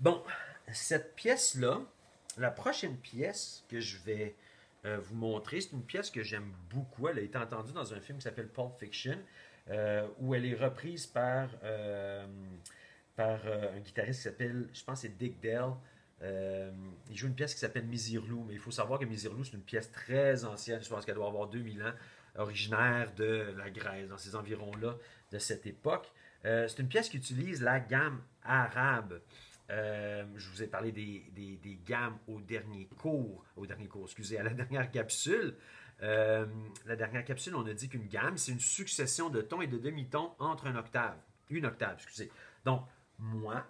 Bon, cette pièce-là, la prochaine pièce que je vais vous montrer, c'est une pièce que j'aime beaucoup. Elle a été entendue dans un film qui s'appelle Pulp Fiction, où elle est reprise par un guitariste qui s'appelle, je pense que c'est Dick Dale. Il joue une pièce qui s'appelle Misirlou, mais il faut savoir que Misirlou, c'est une pièce très ancienne, je pense qu'elle doit avoir 2000 ans, originaire de la Grèce, dans ces environs-là, de cette époque. C'est une pièce qui utilise la gamme arabe. Je vous ai parlé des gammes excusez, à la dernière capsule. La dernière capsule, on a dit qu'une gamme, c'est une succession de tons et de demi-tons entre une octave, excusez. Donc, moi,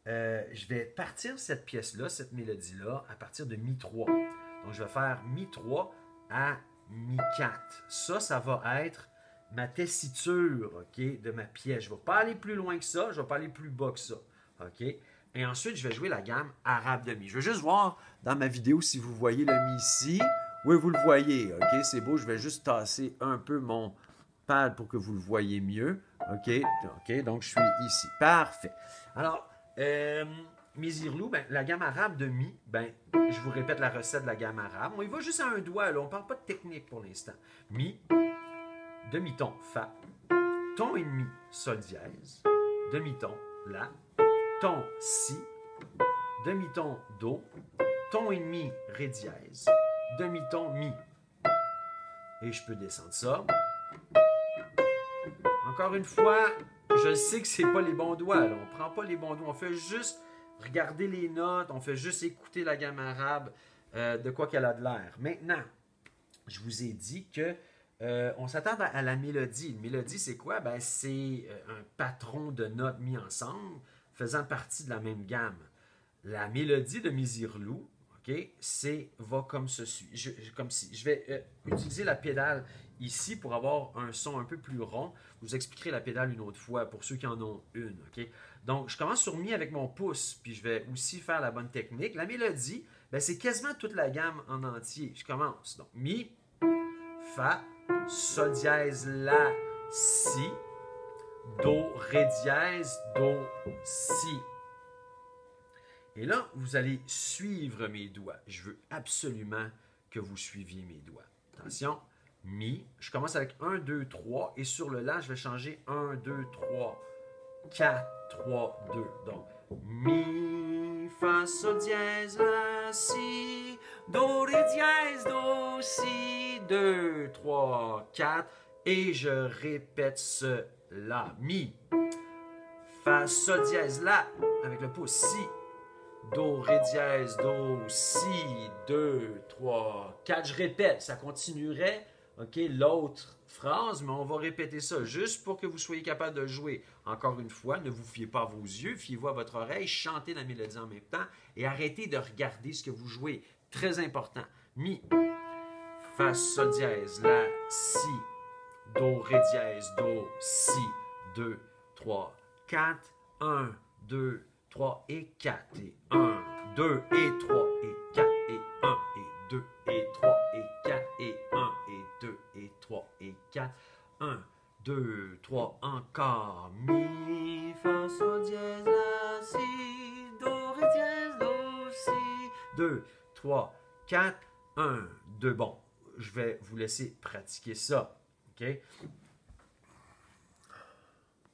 je vais partir cette pièce-là, cette mélodie-là, à partir de Mi 3. Donc, je vais faire Mi 3 à Mi 4. Ça va être ma tessiture, OK, de ma pièce. Je ne vais pas aller plus loin que ça, je ne vais pas aller plus bas que ça, OK? Et ensuite, je vais jouer la gamme arabe de Mi. Je vais juste voir dans ma vidéo si vous voyez le Mi ici. Oui, vous le voyez, OK? C'est beau, je vais juste tasser un peu mon pad pour que vous le voyez mieux, OK? OK, donc je suis ici. Parfait. Alors, Misirlou, ben, la gamme arabe de Mi, ben, je vous répète la recette de la gamme arabe. On y va juste à un doigt, là. On ne parle pas de technique pour l'instant. Mi, demi-ton, Fa, ton et demi, Sol dièse, demi-ton, La, ton, Si, demi-ton, Do, ton et demi, Ré dièse, demi-ton, Mi. Et je peux descendre ça. Encore une fois, je sais que c'est pas les bons doigts. Là. On prend pas les bons doigts. On fait juste regarder les notes. On fait juste écouter la gamme arabe de quoi qu'elle a de l'air. Maintenant, je vous ai dit que on s'attend à la mélodie. Une mélodie, c'est quoi? Ben, c'est un patron de notes mis ensemble faisant partie de la même gamme. La mélodie de Misirlou, OK, va comme ceci. Je vais utiliser la pédale ici pour avoir un son un peu plus rond. Je vous expliquerai la pédale une autre fois pour ceux qui en ont une, OK? Donc, je commence sur Mi avec mon pouce, puis je vais aussi faire la bonne technique. La mélodie, ben, c'est quasiment toute la gamme en entier. Je commence. Donc, Mi, Fa, Sol dièse, La, Si, Do, Ré dièse, Do, Si. Et là, vous allez suivre mes doigts. Je veux absolument que vous suiviez mes doigts. Attention, Mi. Je commence avec 1, 2, 3. Et sur le La, je vais changer 1, 2, 3, 4, 3, 2. Donc, Mi, Fa, Sol dièse, La, Si, Do, Ré dièse, Do, Si, 2, 3, 4. Et je répète cela. Mi, Fa, Sol dièse, La, avec le pouce, Si, Do, Ré dièse, Do, Si, 2, 3, 4. Je répète, ça continuerait, OK, l'autre phrase, mais on va répéter ça juste pour que vous soyez capable de jouer. Encore une fois, ne vous fiez pas à vos yeux, fiez-vous à votre oreille, chantez la mélodie en même temps et arrêtez de regarder ce que vous jouez. Très important. Mi, Fa, Sol dièse, La, Si, Do, Ré dièse, Do, Si, 2, 3, 4, 1, 2, 3 et 4 et 1, 2 et 3 et 4 et 1 et 2 et 3 et 4 et 1 et 2 et 3 et 4, 1, 2, 3, encore. Mi, Fa, Sol dièse, La, Si, Do, Ré dièse, Do, Si, 2, 3, 4, 1, 2. Bon, je vais vous laisser pratiquer ça. OK?